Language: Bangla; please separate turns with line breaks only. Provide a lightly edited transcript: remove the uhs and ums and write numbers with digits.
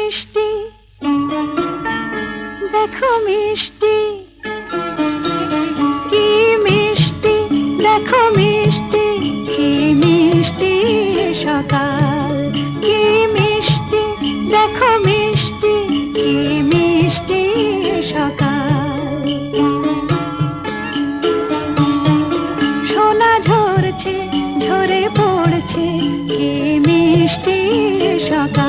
মিষ্টি, দেখো মিষ্টি, কি মিষ্টি, দেখো মিষ্টি, কি মিষ্টি সকাল, কি মিষ্টি, দেখো মিষ্টি, কি মিষ্টি সকাল। সোনা ঝরছে, ঝরে পড়ছে, কি মিষ্টি সকাল।